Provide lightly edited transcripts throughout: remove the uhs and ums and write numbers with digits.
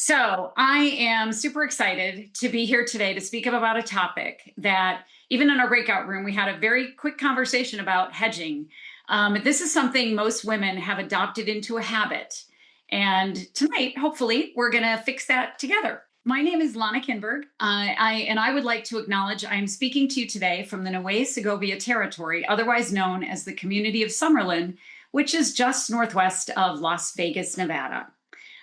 So I am super excited to be here today to speak about a topic that even in our breakout room, we had a very quick conversation about hedging. This is something most women have adopted into a habit. And tonight, hopefully, we're going to fix that together. My name is Lana Kinberg, and I would like to acknowledge I am speaking to you today from the Niue Segovia territory, otherwise known as the community of Summerlin, which is just northwest of Las Vegas, Nevada.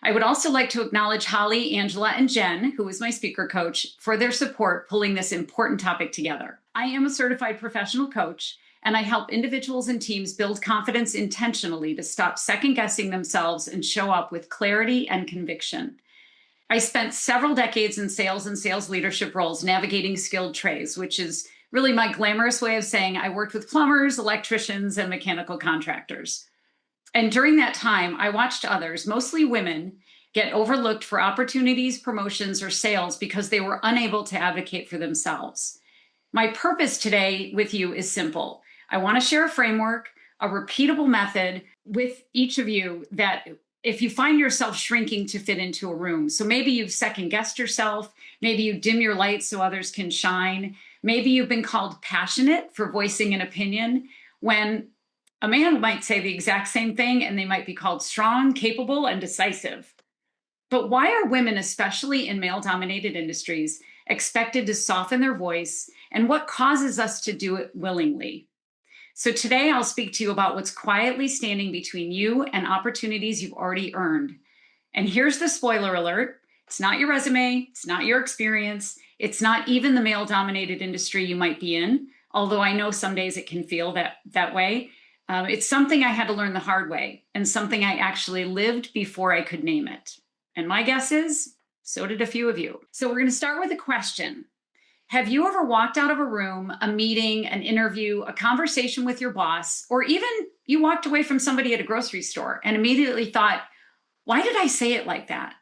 I would also like to acknowledge Holly, Angela, and Jen, who is my speaker coach, for their support pulling this important topic together. I am a certified professional coach, and I help individuals and teams build confidence intentionally to stop second-guessing themselves and show up with clarity and conviction. I spent several decades in sales and sales leadership roles navigating skilled trades, which is really my glamorous way of saying I worked with plumbers, electricians, and mechanical contractors. And during that time, I watched others, mostly women, get overlooked for opportunities, promotions, or sales because they were unable to advocate for themselves. My purpose today with you is simple. I want to share a framework, a repeatable method with each of you that if you find yourself shrinking to fit into a room, so maybe you've second-guessed yourself, maybe you dim your light so others can shine, maybe you've been called passionate for voicing an opinion when a man might say the exact same thing and they might be called strong, capable, and decisive. But why are women, especially in male-dominated industries, expected to soften their voice, and what causes us to do it willingly? So today I'll speak to you about what's quietly standing between you and opportunities you've already earned. And here's the spoiler alert. It's not your resume. It's not your experience. It's not even the male-dominated industry you might be in, although I know some days it can feel that way. It's something I had to learn the hard way and something I actually lived before I could name it. And my guess is, so did a few of you. So we're going to start with a question. Have you ever walked out of a room, a meeting, an interview, a conversation with your boss, or even you walked away from somebody at a grocery store and immediately thought, why did I say it like that?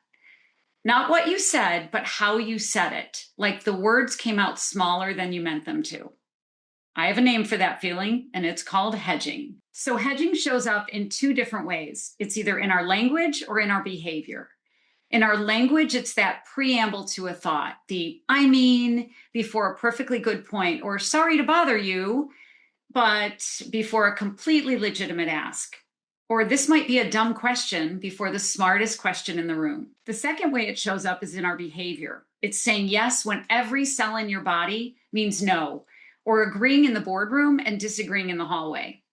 Not what you said, but how you said it. Like the words came out smaller than you meant them to. I have a name for that feeling, and it's called hedging. So hedging shows up in two different ways. It's either in our language or in our behavior. In our language, it's that preamble to a thought, the I mean before a perfectly good point, or sorry to bother you, but before a completely legitimate ask. Or this might be a dumb question before the smartest question in the room. The second way it shows up is in our behavior. It's saying yes when every cell in your body means no, or agreeing in the boardroom and disagreeing in the hallway.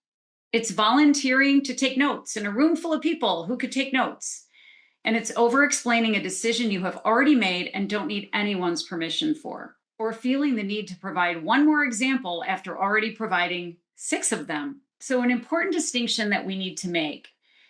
It's volunteering to take notes in a room full of people who could take notes. And it's over-explaining a decision you have already made and don't need anyone's permission for, or feeling the need to provide one more example after already providing 6 of them. So an important distinction that we need to make.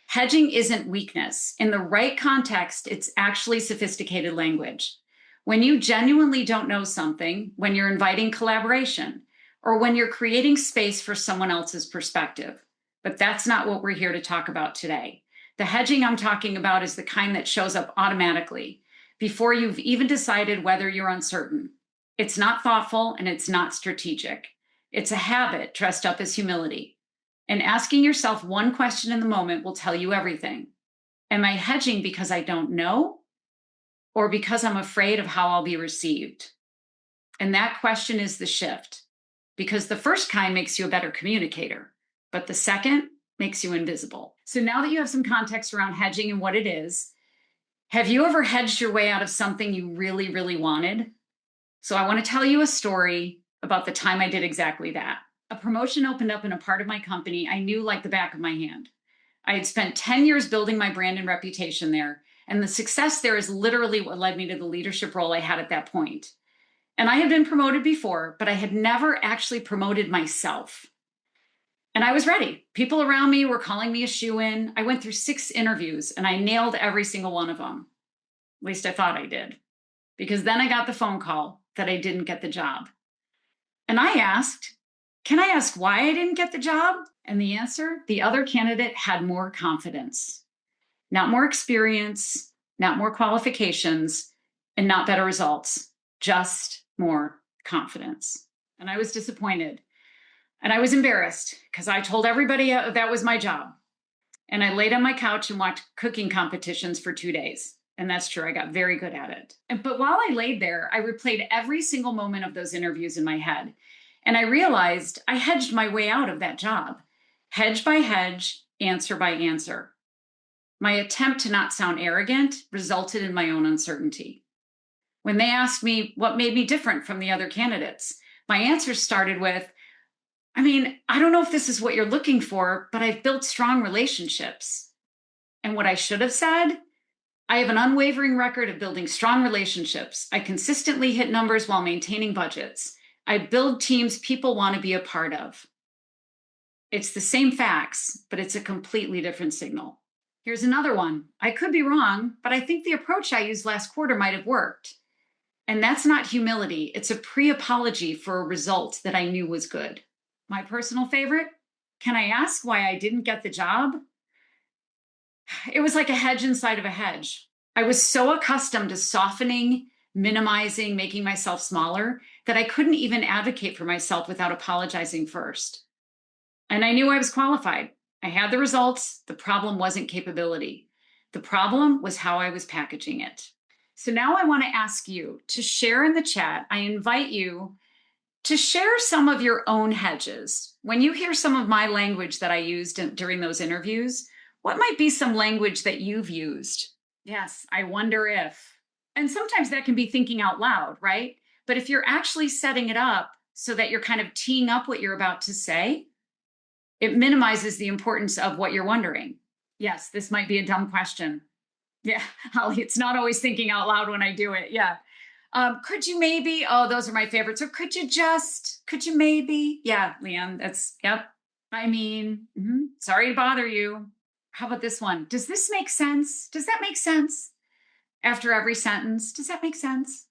Hedging isn't weakness. In the right context, it's actually sophisticated language. When you genuinely don't know something, when you're inviting collaboration, or when you're creating space for someone else's perspective. But that's not what we're here to talk about today. The hedging I'm talking about is the kind that shows up automatically before you've even decided whether you're uncertain. It's not thoughtful and it's not strategic. It's a habit dressed up as humility. And asking yourself one question in the moment will tell you everything. Am I hedging because I don't know? Or because I'm afraid of how I'll be received? And that question is the shift. Because the first kind makes you a better communicator, but the second makes you invisible. So now that you have some context around hedging and what it is, have you ever hedged your way out of something you really, really wanted? So I want to tell you a story about the time I did exactly that. A promotion opened up in a part of my company I knew like the back of my hand. I had spent 10 years building my brand and reputation there, and the success there is literally what led me to the leadership role I had at that point. And I had been promoted before, but I had never actually promoted myself. And I was ready. People around me were calling me a shoo-in. I went through 6 interviews and I nailed every single one of them. At least I thought I did. Because then I got the phone call that I didn't get the job. And I asked, can I ask why I didn't get the job? And the answer, the other candidate had more confidence. Not more experience, not more qualifications, and not better results. Just more confidence. And I was disappointed. And I was embarrassed because I told everybody that was my job. And I laid on my couch and watched cooking competitions for 2 days. And that's true. I got very good at it. But while I laid there, I replayed every single moment of those interviews in my head. And I realized I hedged my way out of that job. Hedge by hedge, answer by answer. My attempt to not sound arrogant resulted in my own uncertainty. When they asked me what made me different from the other candidates, my answers started with, I don't know if this is what you're looking for, but I've built strong relationships. And what I should have said, I have an unwavering record of building strong relationships. I consistently hit numbers while maintaining budgets. I build teams people want to be a part of. It's the same facts, but it's a completely different signal. Here's another one. I could be wrong, but I think the approach I used last quarter might have worked. And that's not humility. It's a pre-apology for a result that I knew was good. My personal favorite, can I ask why I didn't get the job? It was like a hedge inside of a hedge. I was so accustomed to softening, minimizing, making myself smaller that I couldn't even advocate for myself without apologizing first. And I knew I was qualified. I had the results. The problem wasn't capability. The problem was how I was packaging it. So now I want to ask you to share in the chat. I invite you to share some of your own hedges. When you hear some of my language that I used during those interviews, what might be some language that you've used? Yes, I wonder if. And sometimes that can be thinking out loud, right? But if you're actually setting it up so that you're kind of teeing up what you're about to say, it minimizes the importance of what you're wondering. Yes, this might be a dumb question. Yeah, Holly, it's not always thinking out loud when I do it. Yeah. Could you maybe, oh, those are my favorites. Or could you maybe? Yeah, Leanne, yep. Sorry to bother you. How about this one? Does this make sense? Does that make sense? After every sentence, does that make sense?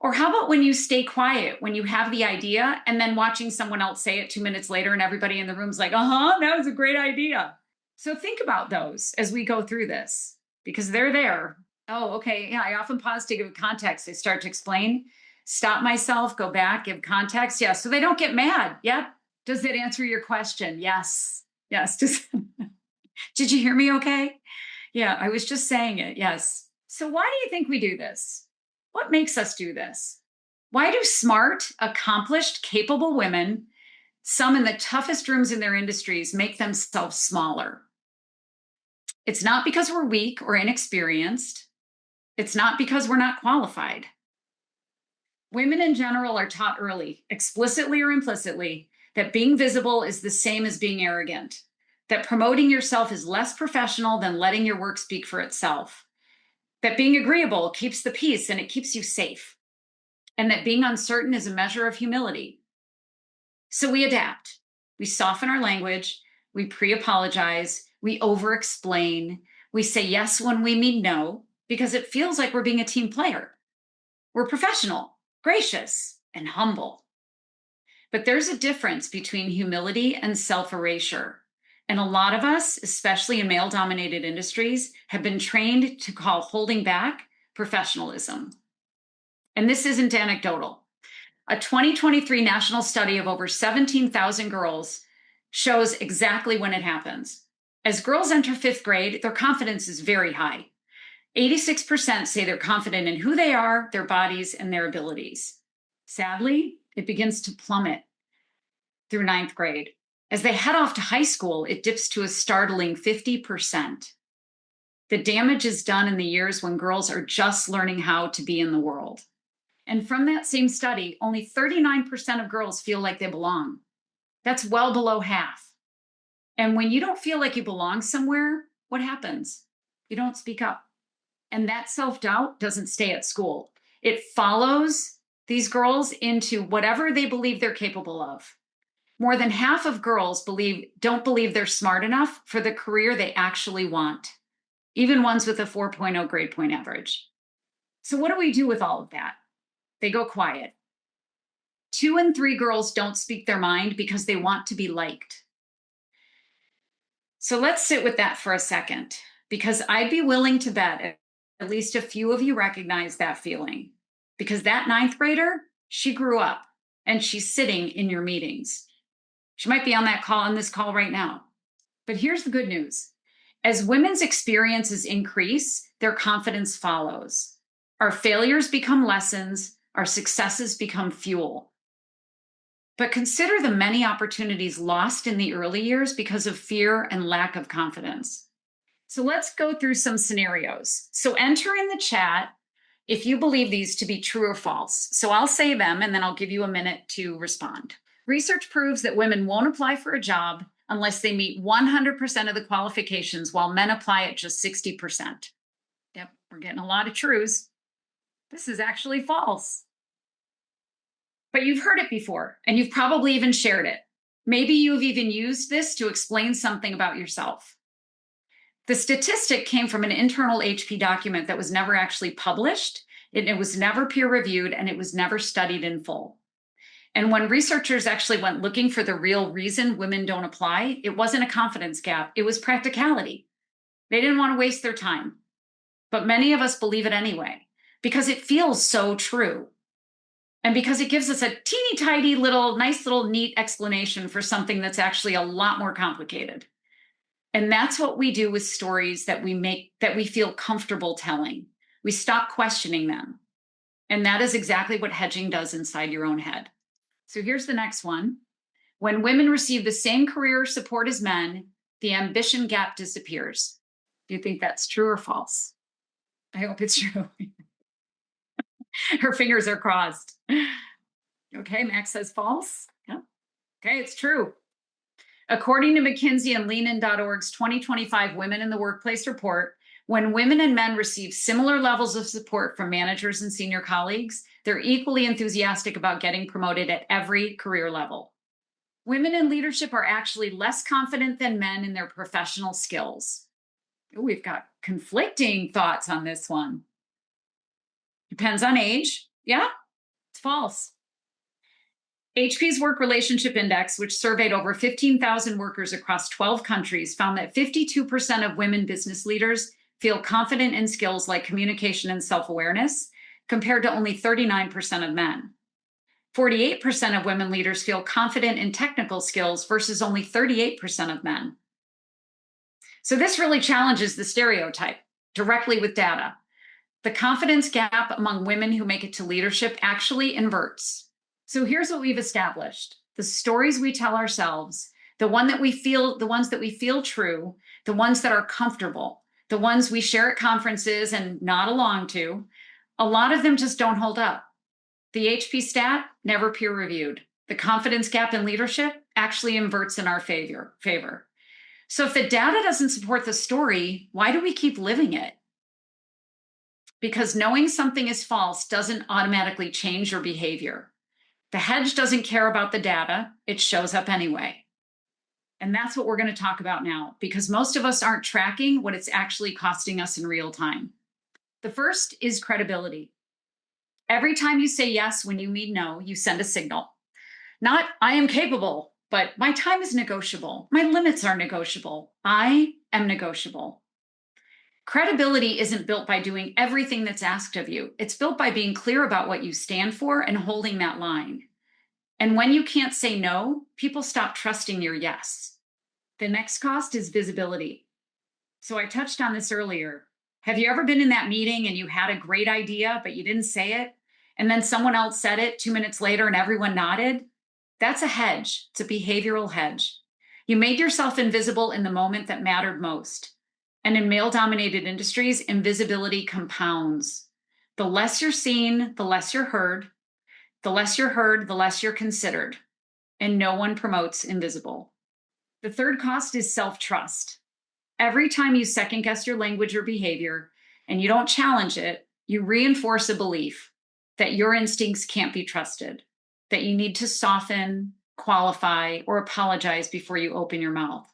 Or how about when you stay quiet, when you have the idea and then watching someone else say it 2 minutes later and everybody in the room's like, that was a great idea. So think about those as we go through this because they're there. Oh, okay. Yeah, I often pause to give context. I start to explain, stop myself, go back, give context. Yeah, so they don't get mad. Yep. Does that answer your question? Yes. Yes. Did you hear me okay? Yeah, I was just saying it. Yes. So why do you think we do this? What makes us do this? Why do smart, accomplished, capable women, some in the toughest rooms in their industries, make themselves smaller? It's not because we're weak or inexperienced. It's not because we're not qualified. Women in general are taught early, explicitly or implicitly, that being visible is the same as being arrogant, that promoting yourself is less professional than letting your work speak for itself, that being agreeable keeps the peace and it keeps you safe, and that being uncertain is a measure of humility. So we adapt. We soften our language. We pre-apologize. We over-explain. We say yes when we mean no, because it feels like we're being a team player. We're professional, gracious, and humble. But there's a difference between humility and self-erasure. And a lot of us, especially in male-dominated industries, have been trained to call holding back professionalism. And this isn't anecdotal. A 2023 national study of over 17,000 girls shows exactly when it happens. As girls enter 5th grade, their confidence is very high. 86% say they're confident in who they are, their bodies, and their abilities. Sadly, it begins to plummet through 9th grade. As they head off to high school, it dips to a startling 50%. The damage is done in the years when girls are just learning how to be in the world. And from that same study, only 39% of girls feel like they belong. That's well below half. And when you don't feel like you belong somewhere, what happens? You don't speak up. And that self-doubt doesn't stay at school. It follows these girls into whatever they believe they're capable of. More than half of girls don't believe they're smart enough for the career they actually want, even ones with a 4.0 grade point average. So what do we do with all of that? They go quiet. 2 in 3 girls don't speak their mind because they want to be liked. So let's sit with that for a second, because I'd be willing to bet at least a few of you recognize that feeling, because that 9th grader, she grew up and she's sitting in your meetings. She might be on this call right now. But here's the good news. As women's experiences increase, their confidence follows. Our failures become lessons, our successes become fuel. But consider the many opportunities lost in the early years because of fear and lack of confidence. So let's go through some scenarios. So enter in the chat if you believe these to be true or false. So I'll say them and then I'll give you a minute to respond. Research proves that women won't apply for a job unless they meet 100% of the qualifications, while men apply at just 60%. Yep, we're getting a lot of truths. This is actually false. But you've heard it before, and you've probably even shared it. Maybe you've even used this to explain something about yourself. The statistic came from an internal HP document that was never actually published, it was never peer-reviewed, and it was never studied in full. And when researchers actually went looking for the real reason women don't apply, it wasn't a confidence gap, it was practicality. They didn't want to waste their time. But many of us believe it anyway, because it feels so true. And because it gives us a teeny tiny little, nice little neat explanation for something that's actually a lot more complicated. And that's what we do with stories that we feel comfortable telling. We stop questioning them. And that is exactly what hedging does inside your own head. So here's the next one. When women receive the same career support as men, the ambition gap disappears. Do you think that's true or false? I hope it's true. Her fingers are crossed. Okay, Max says false. Yeah. Okay, it's true. According to McKinsey and leanin.org's 2025 Women in the Workplace report, when women and men receive similar levels of support from managers and senior colleagues, they're equally enthusiastic about getting promoted at every career level. Women in leadership are actually less confident than men in their professional skills. Ooh, we've got conflicting thoughts on this one. Depends on age. Yeah, it's false. HP's Work Relationship Index, which surveyed over 15,000 workers across 12 countries, found that 52% of women business leaders feel confident in skills like communication and self-awareness, compared to only 39% of men. 48% of women leaders feel confident in technical skills versus only 38% of men. So this really challenges the stereotype directly with data. The confidence gap among women who make it to leadership actually inverts. So here's what we've established. The stories we tell ourselves, the ones that we feel true, the ones that are comfortable, the ones we share at conferences and nod along to, a lot of them just don't hold up. The HP stat, never peer reviewed. The confidence gap in leadership actually inverts in our favor. So if the data doesn't support the story, why do we keep living it? Because knowing something is false doesn't automatically change your behavior. The hedge doesn't care about the data, it shows up anyway. And that's what we're going to talk about now, because most of us aren't tracking what it's actually costing us in real time. The first is credibility. Every time you say yes when you mean no, you send a signal. Not, I am capable, but my time is negotiable. My limits are negotiable. I am negotiable. Credibility isn't built by doing everything that's asked of you. It's built by being clear about what you stand for and holding that line. And when you can't say no, people stop trusting your yes. The next cost is visibility. So I touched on this earlier. Have you ever been in that meeting and you had a great idea, but you didn't say it? And then someone else said it 2 minutes later and everyone nodded? That's a hedge. It's a behavioral hedge. You made yourself invisible in the moment that mattered most. And in male-dominated industries, invisibility compounds. The less you're seen, the less you're heard. The less you're heard, the less you're considered. And no one promotes invisible. The third cost is self-trust. Every time you second-guess your language or behavior, and you don't challenge it, you reinforce a belief that your instincts can't be trusted, that you need to soften, qualify, or apologize before you open your mouth.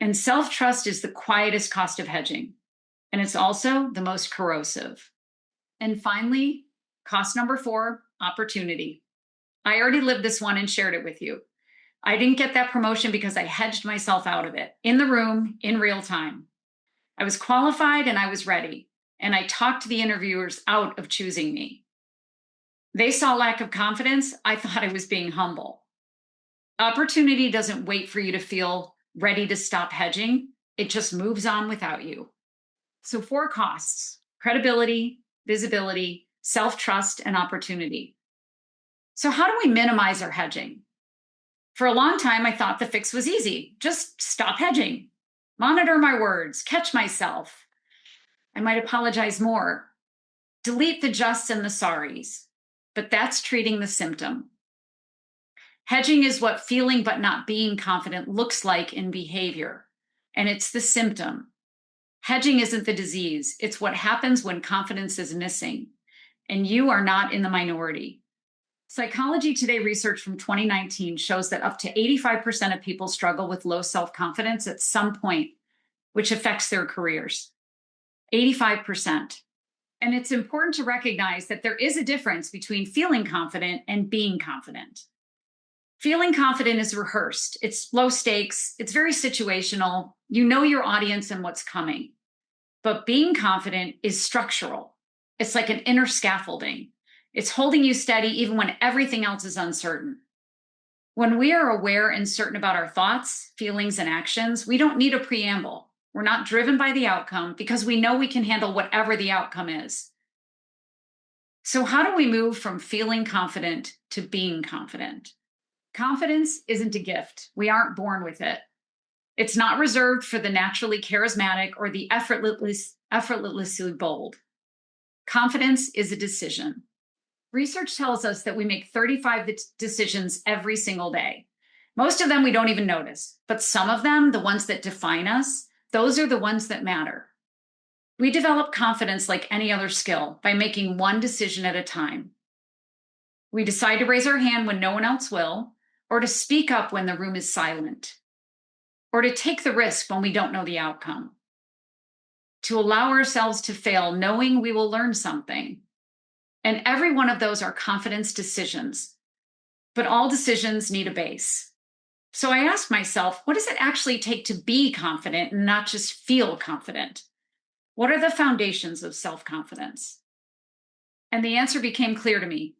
And self-trust is the quietest cost of hedging, and it's also the most corrosive. And finally, cost number 4, opportunity. I already lived this one and shared it with you. I didn't get that promotion because I hedged myself out of it, in the room, in real time. I was qualified and I was ready, and I talked the interviewers out of choosing me. They saw lack of confidence. I thought I was being humble. Opportunity doesn't wait for you to feel ready to stop hedging. it just moves on without you. So, 4 costs: credibility, visibility, self-trust, and opportunity. So, how do we minimize our hedging? For a long time, I thought the fix was easy. Just stop hedging, monitor my words, catch myself. I might apologize more, delete the justs and the sorries. But that's treating the symptom. Hedging is what feeling but not being confident looks like in behavior, and it's the symptom. Hedging isn't the disease, it's what happens when confidence is missing, and you are not in the minority. Psychology Today research from 2019 shows that up to 85% of people struggle with low self-confidence at some point, which affects their careers. 85%. And it's important to recognize that there is a difference between feeling confident and being confident. Feeling confident is rehearsed. It's low stakes. It's very situational. You know your audience and what's coming. But being confident is structural. It's like an inner scaffolding. It's holding you steady even when everything else is uncertain. When we are aware and certain about our thoughts, feelings, and actions, we don't need a preamble. We're not driven by the outcome because we know we can handle whatever the outcome is. So how do we move from feeling confident to being confident? Confidence isn't a gift. We aren't born with it. It's not reserved for the naturally charismatic or the effortlessly bold. Confidence is a decision. Research tells us that we make 35 decisions every single day. Most of them we don't even notice, but some of them, the ones that define us, those are the ones that matter. We develop confidence like any other skill by making one decision at a time. We decide to raise our hand when no one else will, or to speak up when the room is silent, or to take the risk when we don't know the outcome, to allow ourselves to fail knowing we will learn something. And every one of those are confidence decisions. But all decisions need a base. So I asked myself, what does it actually take to be confident and not just feel confident? What are the foundations of self-confidence? And the answer became clear to me.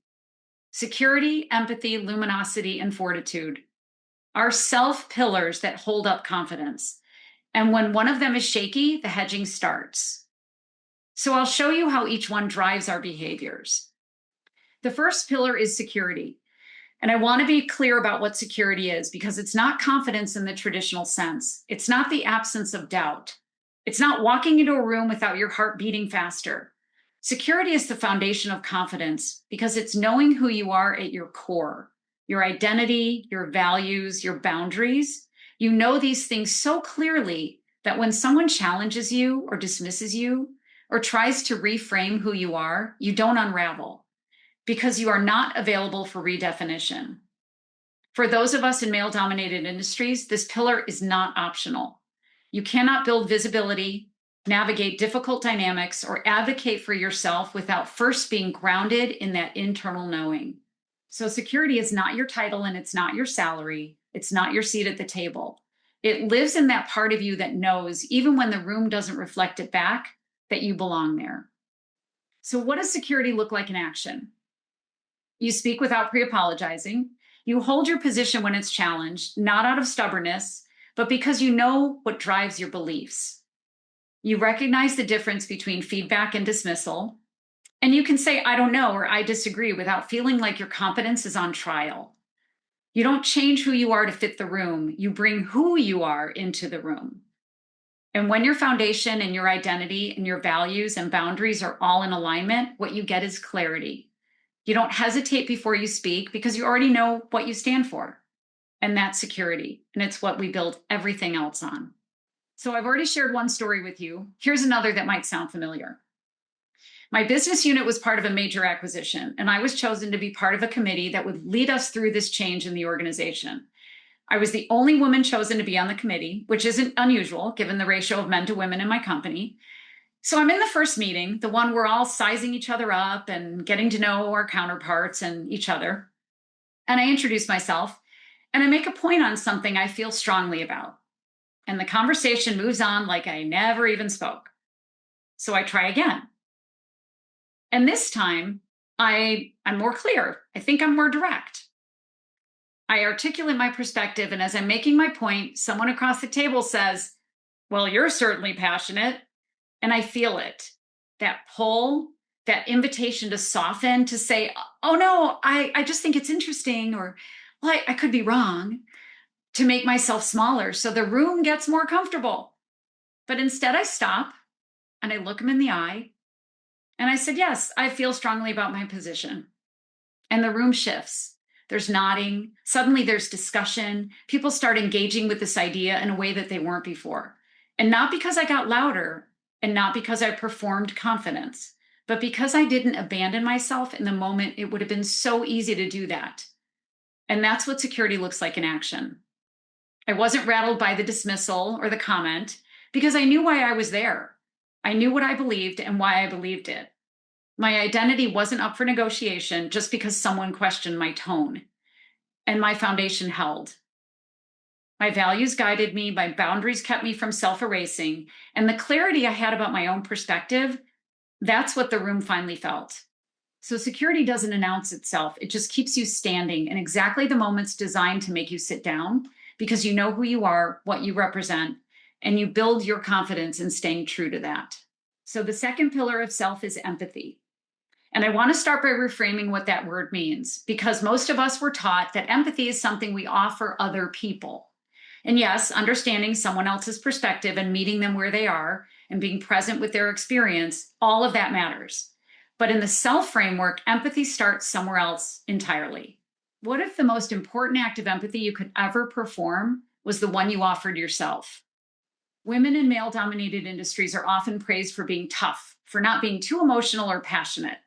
Security, empathy, luminosity, and fortitude are self-pillars that hold up confidence. And when one of them is shaky, the hedging starts. So I'll show you how each one drives our behaviors. The first pillar is security. And I want to be clear about what security is because it's not confidence in the traditional sense. It's not the absence of doubt. It's not walking into a room without your heart beating faster. Security is the foundation of confidence because it's knowing who you are at your core, your identity, your values, your boundaries. You know these things so clearly that when someone challenges you or dismisses you or tries to reframe who you are, you don't unravel because you are not available for redefinition. For those of us in male-dominated industries, this pillar is not optional. You cannot build visibility, navigate difficult dynamics, or advocate for yourself without first being grounded in that internal knowing. So security is not your title and it's not your salary. It's not your seat at the table. It lives in that part of you that knows, even when the room doesn't reflect it back, that you belong there. So what does security look like in action? You speak without pre-apologizing. You hold your position when it's challenged, not out of stubbornness, but because you know what drives your beliefs. You recognize the difference between feedback and dismissal, and you can say, I don't know, or I disagree without feeling like your competence is on trial. You don't change who you are to fit the room. You bring who you are into the room. And when your foundation and your identity and your values and boundaries are all in alignment, what you get is clarity. You don't hesitate before you speak because you already know what you stand for. And that's security. And it's what we build everything else on. So I've already shared one story with you. Here's another that might sound familiar. My business unit was part of a major acquisition, and I was chosen to be part of a committee that would lead us through this change in the organization. I was the only woman chosen to be on the committee, which isn't unusual given the ratio of men to women in my company. So I'm in the first meeting, the one we're all sizing each other up and getting to know our counterparts and each other. And I introduce myself, and I make a point on something I feel strongly about. And the conversation moves on like I never even spoke. So I try again. And this time, I'm more clear. I think I'm more direct. I articulate my perspective, and as I'm making my point, someone across the table says, Well, you're certainly passionate. And I feel it, that pull, that invitation to soften, to say, oh no, I just think it's interesting, or well, I could be wrong, to make myself smaller so the room gets more comfortable. But instead, I stop and I look him in the eye and I said, yes, I feel strongly about my position. And the room shifts. There's nodding. Suddenly there's discussion. People start engaging with this idea in a way that they weren't before. And not because I got louder and not because I performed confidence, but because I didn't abandon myself in the moment. It would have been so easy to do that. And that's what security looks like in action. I wasn't rattled by the dismissal or the comment because I knew why I was there. I knew what I believed and why I believed it. My identity wasn't up for negotiation just because someone questioned my tone. And my foundation held. My values guided me, my boundaries kept me from self-erasing, and the clarity I had about my own perspective, that's what the room finally felt. So security doesn't announce itself. It just keeps you standing in exactly the moments designed to make you sit down because you know who you are, what you represent, and you build your confidence in staying true to that. So the second pillar of self is empathy. And I want to start by reframing what that word means, because most of us were taught that empathy is something we offer other people. And yes, understanding someone else's perspective and meeting them where they are and being present with their experience, all of that matters. But in the self framework, empathy starts somewhere else entirely. What if the most important act of empathy you could ever perform was the one you offered yourself? Women in male-dominated industries are often praised for being tough, for not being too emotional or passionate,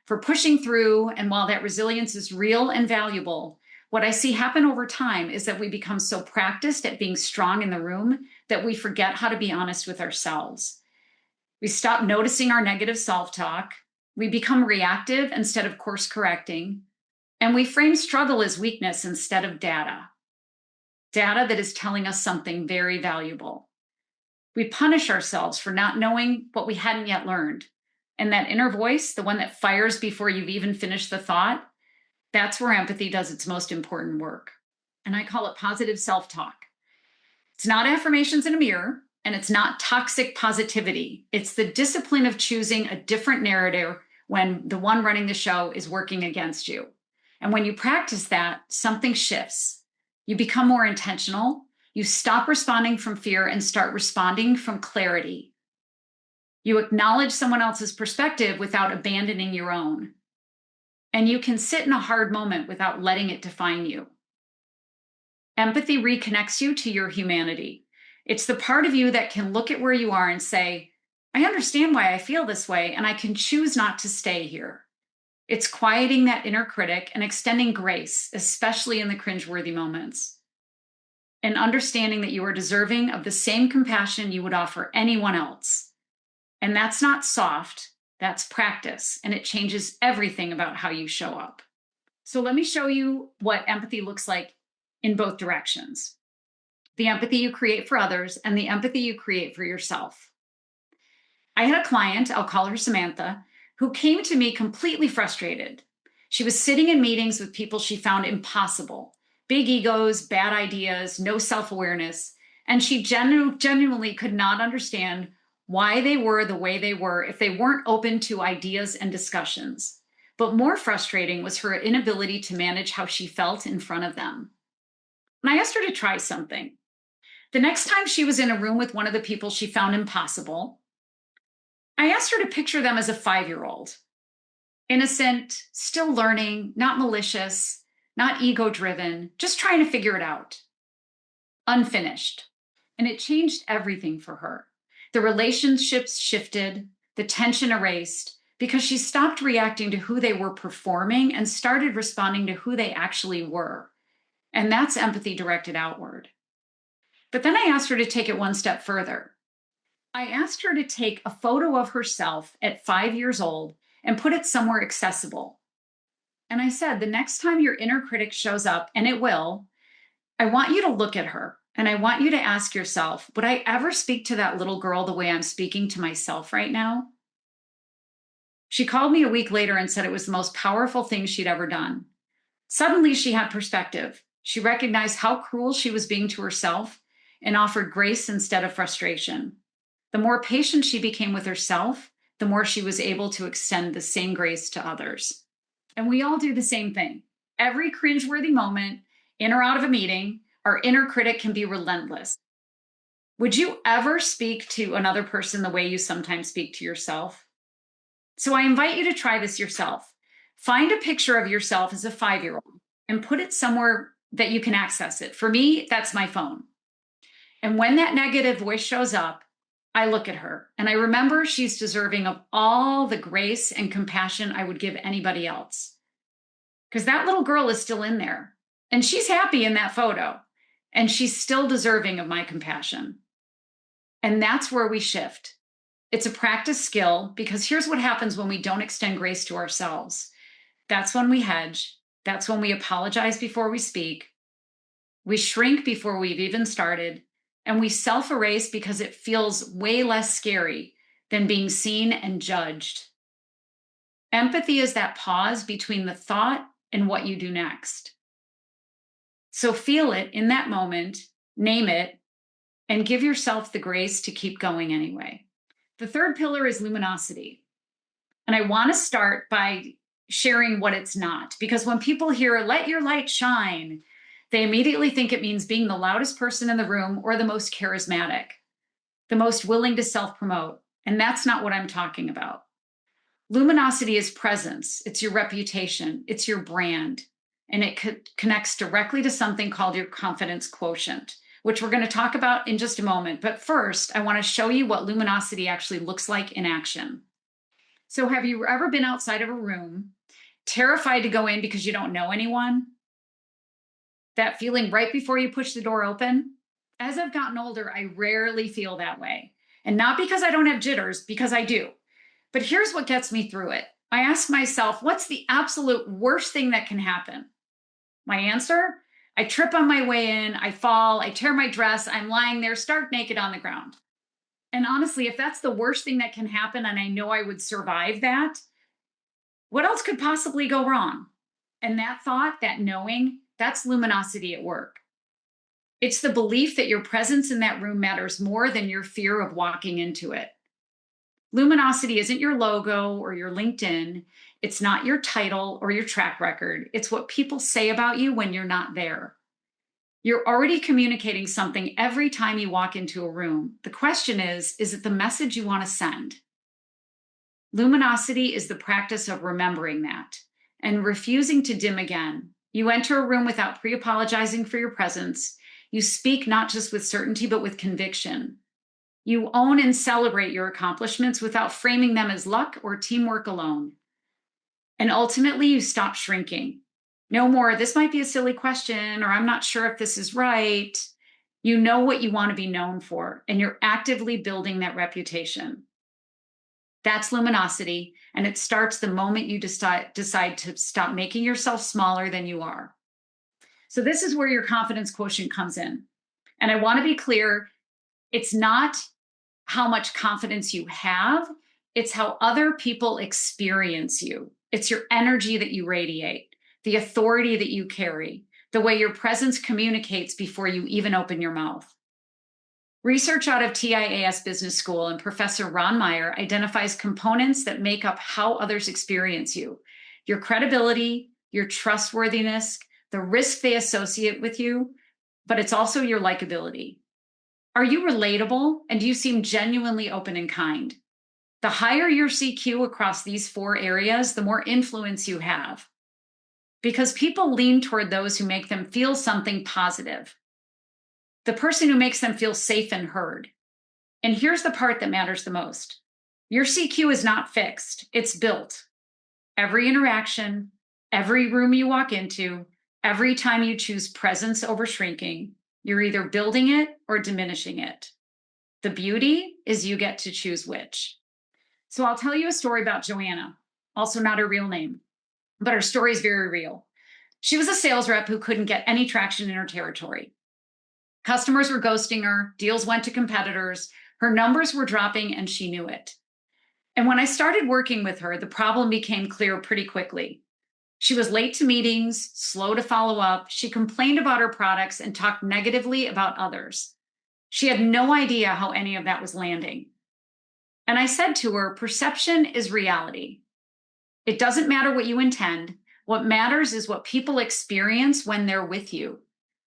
for pushing through. And while that resilience is real and valuable, what I see happen over time is that we become so practiced at being strong in the room that we forget how to be honest with ourselves. We stop noticing our negative self-talk. We become reactive instead of course correcting. And we frame struggle as weakness instead of data. Data that is telling us something very valuable. We punish ourselves for not knowing what we hadn't yet learned. And that inner voice, the one that fires before you've even finished the thought, that's where empathy does its most important work. And I call it positive self-talk. It's not affirmations in a mirror, and it's not toxic positivity. It's the discipline of choosing a different narrative when the one running the show is working against you. And when you practice that, something shifts. You become more intentional. You stop responding from fear and start responding from clarity. You acknowledge someone else's perspective without abandoning your own. And you can sit in a hard moment without letting it define you. Empathy reconnects you to your humanity. It's the part of you that can look at where you are and say, I understand why I feel this way, and I can choose not to stay here. It's quieting that inner critic and extending grace, especially in the cringeworthy moments. And understanding that you are deserving of the same compassion you would offer anyone else. And that's not soft, that's practice, and it changes everything about how you show up. So let me show you what empathy looks like in both directions. The empathy you create for others and the empathy you create for yourself. I had a client, I'll call her Samantha, who came to me completely frustrated. She was sitting in meetings with people she found impossible. Big egos, bad ideas, no self-awareness, and she genuinely could not understand why they were the way they were if they weren't open to ideas and discussions. But more frustrating was her inability to manage how she felt in front of them. And I asked her to try something. The next time she was in a room with one of the people she found impossible, I asked her to picture them as a 5-year-old. Innocent, still learning, not malicious, not ego-driven, just trying to figure it out. Unfinished. And it changed everything for her. The relationships shifted, the tension erased, because she stopped reacting to who they were performing and started responding to who they actually were. And that's empathy directed outward. But then I asked her to take it one step further. I asked her to take a photo of herself at 5 years old and put it somewhere accessible. And I said, the next time your inner critic shows up, and it will, I want you to look at her. And I want you to ask yourself, would I ever speak to that little girl the way I'm speaking to myself right now? She called me a week later and said it was the most powerful thing she'd ever done. Suddenly she had perspective. She recognized how cruel she was being to herself and offered grace instead of frustration. The more patient she became with herself, the more she was able to extend the same grace to others. And we all do the same thing. Every cringeworthy moment, in or out of a meeting, our inner critic can be relentless. Would you ever speak to another person the way you sometimes speak to yourself? So I invite you to try this yourself. Find a picture of yourself as a 5-year-old and put it somewhere that you can access it. For me, that's my phone. And when that negative voice shows up, I look at her and I remember she's deserving of all the grace and compassion I would give anybody else. Because that little girl is still in there and she's happy in that photo and she's still deserving of my compassion. And that's where we shift. It's a practice skill because here's what happens when we don't extend grace to ourselves. That's when we hedge. That's when we apologize before we speak. We shrink before we've even started. And we self-erase because it feels way less scary than being seen and judged. Empathy is that pause between the thought and what you do next. So feel it in that moment, name it, and give yourself the grace to keep going anyway. The third pillar is luminosity. And I want to start by sharing what it's not, because when people hear, let your light shine, they immediately think it means being the loudest person in the room or the most charismatic, the most willing to self-promote. And that's not what I'm talking about. Luminosity is presence. It's your reputation. It's your brand. And it connects directly to something called your confidence quotient, which we're going to talk about in just a moment. But first, I want to show you what luminosity actually looks like in action. So have you ever been outside of a room, terrified to go in because you don't know anyone? That feeling right before you push the door open? As I've gotten older, I rarely feel that way. And not because I don't have jitters, because I do. But here's what gets me through it. I ask myself, what's the absolute worst thing that can happen? My answer? I trip on my way in, I fall, I tear my dress, I'm lying there stark naked on the ground. And honestly, if that's the worst thing that can happen and I know I would survive that, what else could possibly go wrong? And that thought, that knowing, that's luminosity at work. It's the belief that your presence in that room matters more than your fear of walking into it. Luminosity isn't your logo or your LinkedIn. It's not your title or your track record. It's what people say about you when you're not there. You're already communicating something every time you walk into a room. The question is it the message you want to send? Luminosity is the practice of remembering that and refusing to dim again. You enter a room without pre-apologizing for your presence. You speak not just with certainty, but with conviction. You own and celebrate your accomplishments without framing them as luck or teamwork alone. And ultimately, you stop shrinking. No more, this might be a silly question, or I'm not sure if this is right. You know what you want to be known for, and you're actively building that reputation. That's luminosity, and it starts the moment you decide to stop making yourself smaller than you are. So this is where your confidence quotient comes in. And I want to be clear, it's not how much confidence you have, it's how other people experience you. It's your energy that you radiate, the authority that you carry, the way your presence communicates before you even open your mouth. Research out of TIAS Business School and Professor Ron Meyer identifies components that make up how others experience you: your credibility, your trustworthiness, the risk they associate with you, but it's also your likability. Are you relatable, and do you seem genuinely open and kind? The higher your CQ across these 4 areas, the more influence you have. Because people lean toward those who make them feel something positive. The person who makes them feel safe and heard. And here's the part that matters the most. Your CQ is not fixed, it's built. Every interaction, every room you walk into, every time you choose presence over shrinking, you're either building it or diminishing it. The beauty is you get to choose which. So I'll tell you a story about Joanna, also not her real name, but her story is very real. She was a sales rep who couldn't get any traction in her territory. Customers were ghosting her, deals went to competitors, her numbers were dropping, and she knew it. And when I started working with her, the problem became clear pretty quickly. She was late to meetings, slow to follow up. She complained about her products and talked negatively about others. She had no idea how any of that was landing. And I said to her, perception is reality. It doesn't matter what you intend. What matters is what people experience when they're with you.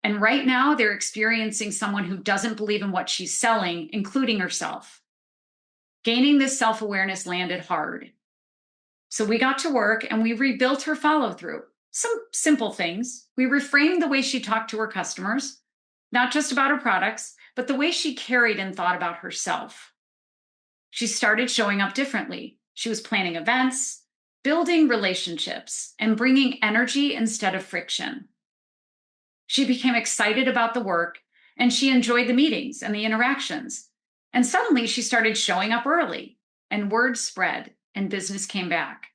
And right now, they're experiencing someone who doesn't believe in what she's selling, including herself. Gaining this self-awareness landed hard. So we got to work and we rebuilt her follow-through. Some simple things. We reframed the way she talked to her customers, not just about her products, but the way she carried and thought about herself. She started showing up differently. She was planning events, building relationships, and bringing energy instead of friction. She became excited about the work, and she enjoyed the meetings and the interactions. And suddenly she started showing up early, and word spread, and business came back.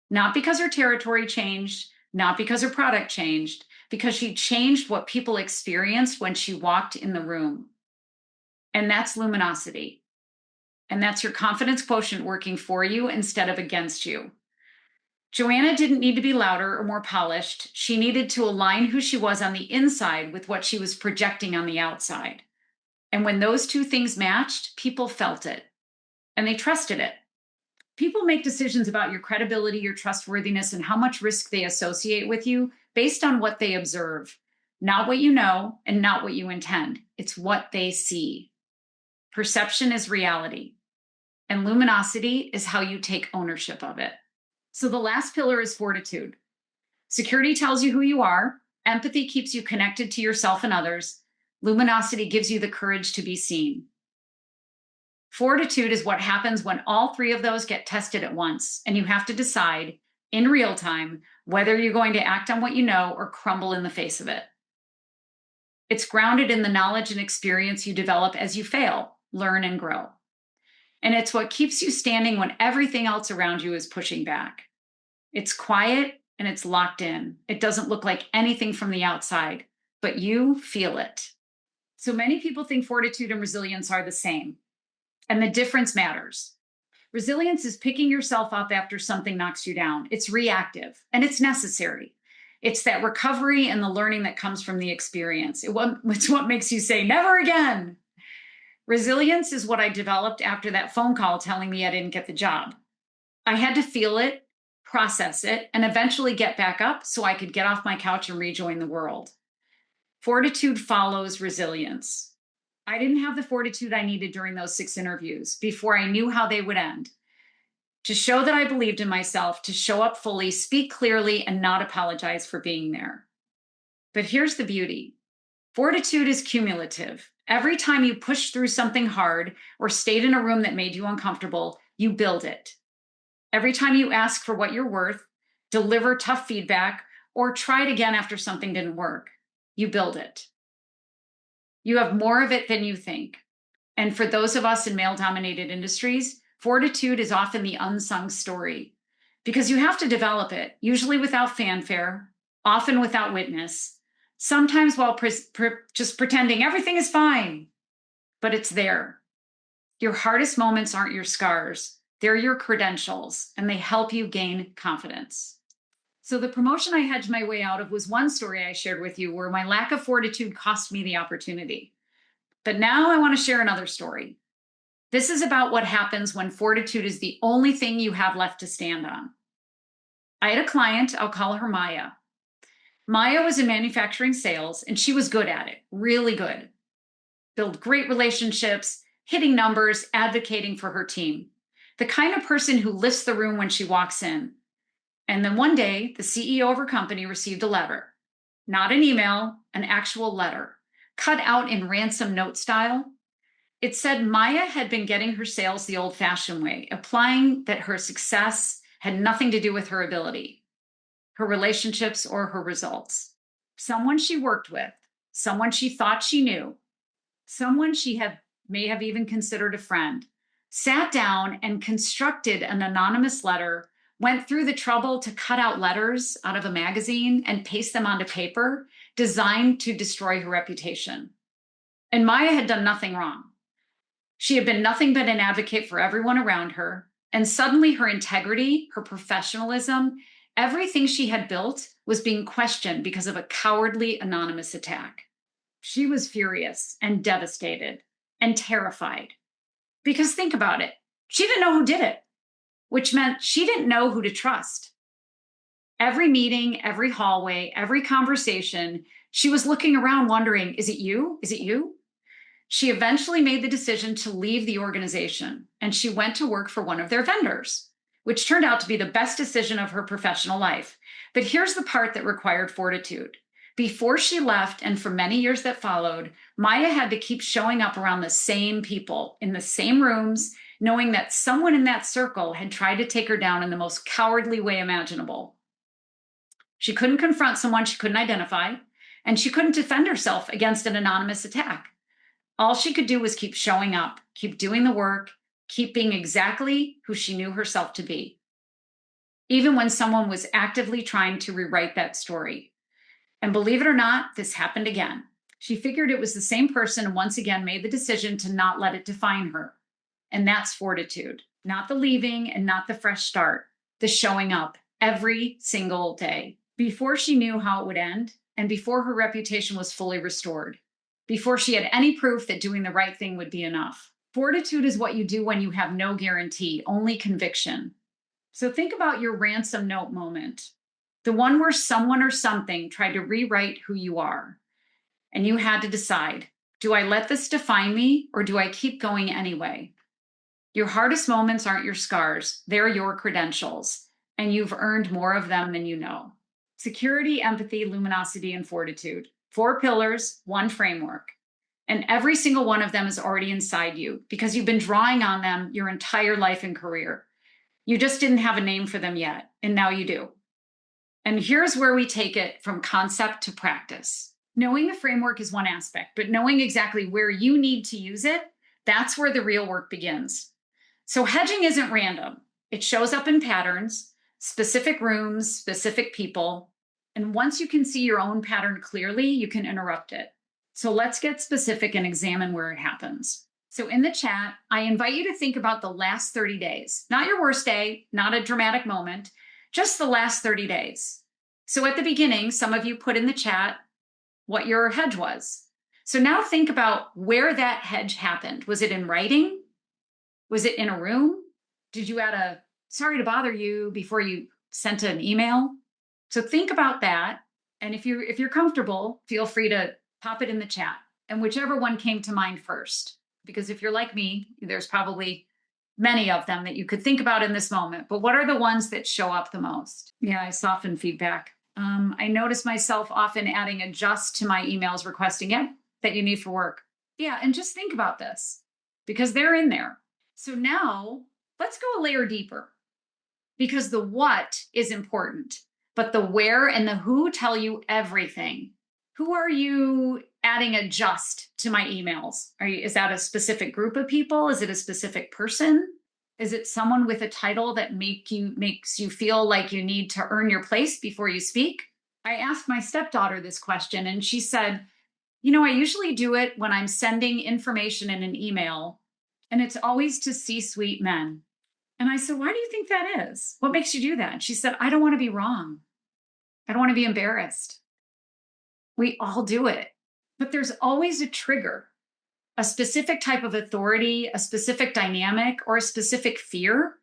Not because her territory changed, not because her product changed, because she changed what people experienced when she walked in the room. And that's luminosity. And that's your confidence quotient working for you instead of against you. Joanna didn't need to be louder or more polished. She needed to align who she was on the inside with what she was projecting on the outside. And when those two things matched, people felt it and they trusted it. People make decisions about your credibility, your trustworthiness, and how much risk they associate with you based on what they observe, not what you know and not what you intend. It's what they see. Perception is reality, and luminosity is how you take ownership of it. So the last pillar is fortitude. Security tells you who you are. Empathy keeps you connected to yourself and others. Luminosity gives you the courage to be seen. Fortitude is what happens when all three of those get tested at once, and you have to decide in real time whether you're going to act on what you know or crumble in the face of it. It's grounded in the knowledge and experience you develop as you fail, learn, and grow. And it's what keeps you standing when everything else around you is pushing back. It's quiet and it's locked in. It doesn't look like anything from the outside, but you feel it. So many people think fortitude and resilience are the same, and the difference matters. Resilience is picking yourself up after something knocks you down. It's reactive and it's necessary. It's that recovery and the learning that comes from the experience. It's what makes you say, never again. Resilience is what I developed after that phone call telling me I didn't get the job. I had to feel it, process it, and eventually get back up so I could get off my couch and rejoin the world. Fortitude follows resilience. I didn't have the fortitude I needed during those 6 interviews before I knew how they would end. To show that I believed in myself, to show up fully, speak clearly, and not apologize for being there. But here's the beauty. Fortitude is cumulative. Every time you push through something hard or stayed in a room that made you uncomfortable, you build it. Every time you ask for what you're worth, deliver tough feedback, or try it again after something didn't work, you build it. You have more of it than you think. And for those of us in male-dominated industries, fortitude is often the unsung story because you have to develop it, usually without fanfare, often without witness, sometimes while just pretending everything is fine, but it's there. Your hardest moments aren't your scars. They're your credentials, and they help you gain confidence. So the promotion I hedged my way out of was one story I shared with you where my lack of fortitude cost me the opportunity. But now I want to share another story. This is about what happens when fortitude is the only thing you have left to stand on. I had a client, I'll call her Maya. Maya was in manufacturing sales, and she was good at it, really good. Build great relationships, hitting numbers, advocating for her team. The kind of person who lifts the room when she walks in. And then one day, the CEO of her company received a letter. Not an email, an actual letter, cut out in ransom note style. It said Maya had been getting her sales the old-fashioned way, implying that her success had nothing to do with her ability, her relationships, or her results. Someone she worked with, someone she thought she knew, someone she may have even considered a friend, sat down and constructed an anonymous letter, went through the trouble to cut out letters out of a magazine and paste them onto paper, designed to destroy her reputation. And Maya had done nothing wrong. She had been nothing but an advocate for everyone around her, and suddenly her integrity, her professionalism, everything she had built was being questioned because of a cowardly anonymous attack. She was furious and devastated and terrified. Because think about it, she didn't know who did it, which meant she didn't know who to trust. Every meeting, every hallway, every conversation, she was looking around wondering, is it you? Is it you? She eventually made the decision to leave the organization, and she went to work for one of their vendors, which turned out to be the best decision of her professional life. But here's the part that required fortitude. Before she left, and for many years that followed, Maya had to keep showing up around the same people in the same rooms, knowing that someone in that circle had tried to take her down in the most cowardly way imaginable. She couldn't confront someone she couldn't identify, and she couldn't defend herself against an anonymous attack. All she could do was keep showing up, keep doing the work, keep being exactly who she knew herself to be, even when someone was actively trying to rewrite that story. And believe it or not, this happened again. She figured it was the same person and once again made the decision to not let it define her. And that's fortitude, not the leaving and not the fresh start, the showing up every single day. Before she knew how it would end, and before her reputation was fully restored, before she had any proof that doing the right thing would be enough. Fortitude is what you do when you have no guarantee, only conviction. So think about your ransom note moment, the one where someone or something tried to rewrite who you are. And you had to decide, do I let this define me or do I keep going anyway? Your hardest moments aren't your scars, they're your credentials, and you've earned more of them than you know. Security, empathy, luminosity, and fortitude. 4 pillars, 1 framework. And every single one of them is already inside you because you've been drawing on them your entire life and career. You just didn't have a name for them yet, and now you do. And here's where we take it from concept to practice. Knowing the framework is one aspect, but knowing exactly where you need to use it, that's where the real work begins. So hedging isn't random. It shows up in patterns, specific rooms, specific people. And once you can see your own pattern clearly, you can interrupt it. So let's get specific and examine where it happens. So in the chat, I invite you to think about the last 30 days, not your worst day, not a dramatic moment, just the last 30 days. So at the beginning, some of you put in the chat what your hedge was. So now think about where that hedge happened. Was it in writing? Was it in a room? Did you add a sorry to bother you before you sent an email? So think about that. And if you're comfortable, feel free to pop it in the chat and whichever one came to mind first. Because if you're like me, there's probably many of them that you could think about in this moment. But what are the ones that show up the most? Yeah, I soften feedback. I notice myself often adding a just to my emails requesting it that you need for work. Yeah, and just think about this because they're in there. So now let's go a layer deeper because the what is important, but the where and the who tell you everything. Who are you adding a just to my emails? Is that a specific group of people? Is it a specific person? Is it someone with a title that makes you feel like you need to earn your place before you speak? I asked my stepdaughter this question and she said, I usually do it when I'm sending information in an email and it's always to C-suite men. And I said, why do you think that is? What makes you do that? And she said, I don't want to be wrong. I don't want to be embarrassed. We all do it, but there's always a trigger, a specific type of authority, a specific dynamic, or a specific fear.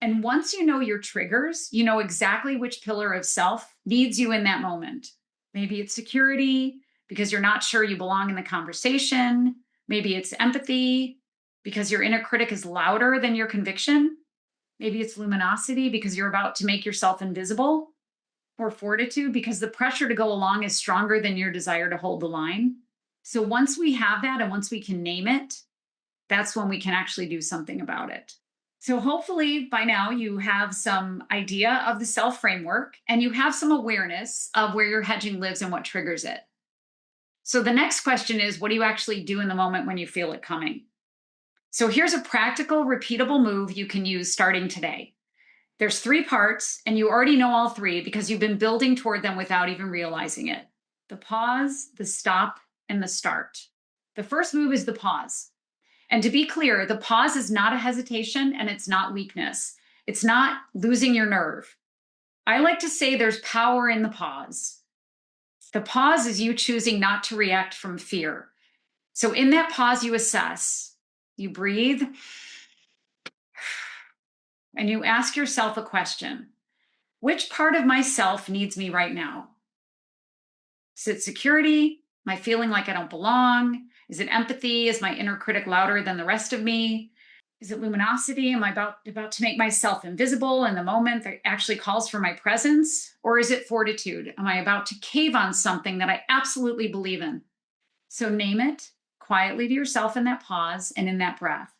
And once you know your triggers, you know exactly which pillar of self needs you in that moment. Maybe it's security because you're not sure you belong in the conversation. Maybe it's empathy because your inner critic is louder than your conviction. Maybe it's luminosity because you're about to make yourself invisible. Or fortitude because the pressure to go along is stronger than your desire to hold the line. So once we have that and once we can name it, that's when we can actually do something about it. So hopefully by now you have some idea of the S.E.L.F framework and you have some awareness of where your hedging lives and what triggers it. So the next question is, what do you actually do in the moment when you feel it coming? So here's a practical, repeatable move you can use starting today. There's 3 parts, and you already know all 3 because you've been building toward them without even realizing it. The pause, the stop, and the start. The first move is the pause. And to be clear, the pause is not a hesitation and it's not weakness. It's not losing your nerve. I like to say there's power in the pause. The pause is you choosing not to react from fear. So in that pause, you assess, you breathe, and you ask yourself a question. Which part of myself needs me right now? Is it security? Am I feeling like I don't belong? Is it empathy? Is my inner critic louder than the rest of me? Is it luminosity? Am I about to make myself invisible in the moment that actually calls for my presence? Or is it fortitude? Am I about to cave on something that I absolutely believe in? So name it quietly to yourself in that pause and in that breath,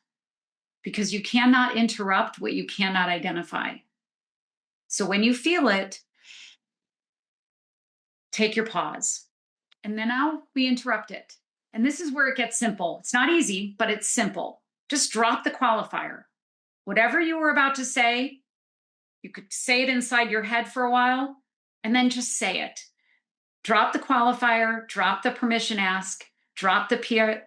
because you cannot interrupt what you cannot identify. So when you feel it, take your pause. And then now we interrupt it. And this is where it gets simple. It's not easy, but it's simple. Just drop the qualifier. Whatever you were about to say, you could say it inside your head for a while, and then just say it. Drop the qualifier, drop the permission ask, drop the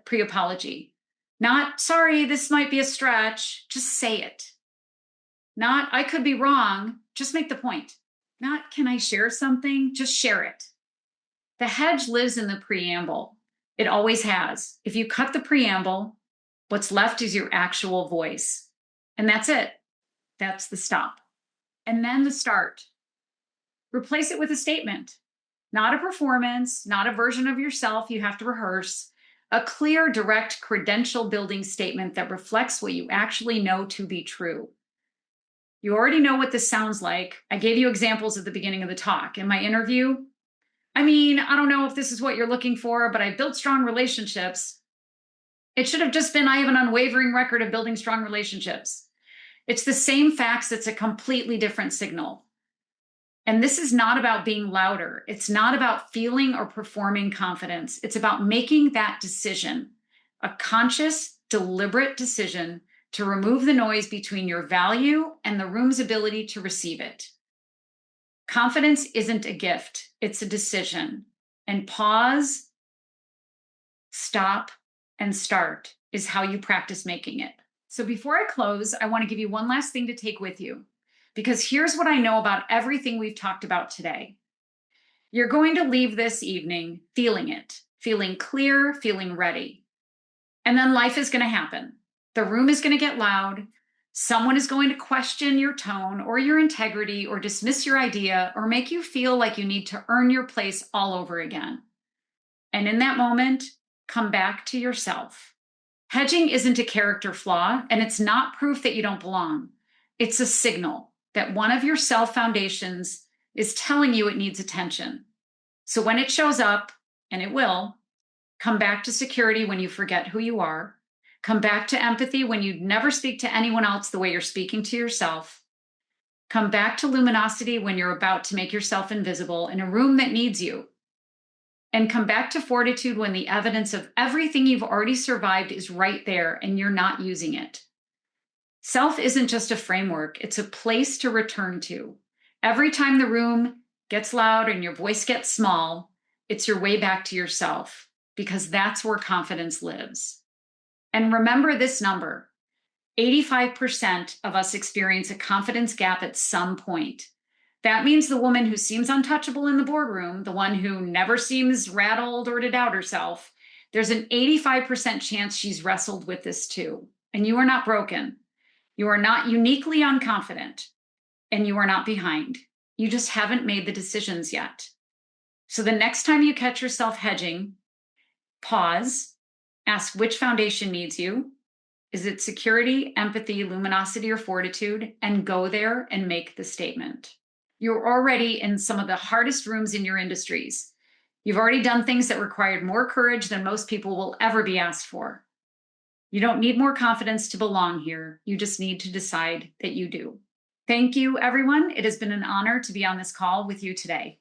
pre-apology. Not, sorry, this might be a stretch. Just say it. Not, I could be wrong. Just make the point. Not, can I share something? Just share it. The hedge lives in the preamble. It always has. If you cut the preamble, what's left is your actual voice. And that's it. That's the stop. And then the start. Replace it with a statement. Not a performance, not a version of yourself you have to rehearse. A clear, direct, credential-building statement that reflects what you actually know to be true. You already know what this sounds like. I gave you examples at the beginning of the talk. In my interview, I don't know if this is what you're looking for, but I've built strong relationships. It should have just been, I have an unwavering record of building strong relationships. It's the same facts. It's a completely different signal. And this is not about being louder. It's not about feeling or performing confidence. It's about making that decision, a conscious, deliberate decision to remove the noise between your value and the room's ability to receive it. Confidence isn't a gift. It's a decision. And pause, stop, and start is how you practice making it. So before I close, I want to give you one last thing to take with you, because here's what I know about everything we've talked about today. You're going to leave this evening feeling it, feeling clear, feeling ready. And then life is going to happen. The room is going to get loud. Someone is going to question your tone or your integrity or dismiss your idea or make you feel like you need to earn your place all over again. And in that moment, come back to yourself. Hedging isn't a character flaw, and it's not proof that you don't belong. It's a signal that one of your self foundations is telling you it needs attention. So when it shows up, and it will, come back to security when you forget who you are. Come back to empathy when you never speak to anyone else the way you're speaking to yourself. Come back to luminosity when you're about to make yourself invisible in a room that needs you. And come back to fortitude when the evidence of everything you've already survived is right there and you're not using it. Self isn't just a framework, it's a place to return to. Every time the room gets loud and your voice gets small, it's your way back to yourself, because that's where confidence lives. And remember this number, 85% of us experience a confidence gap at some point. That means the woman who seems untouchable in the boardroom, the one who never seems rattled or to doubt herself, there's an 85% chance she's wrestled with this too. And you are not broken. You are not uniquely unconfident. And you are not behind. You just haven't made the decisions yet. So the next time you catch yourself hedging, pause. Ask which foundation needs you. Is it security, empathy, luminosity, or fortitude? And go there and make the statement. You're already in some of the hardest rooms in your industries. You've already done things that required more courage than most people will ever be asked for. You don't need more confidence to belong here. You just need to decide that you do. Thank you, everyone. It has been an honor to be on this call with you today.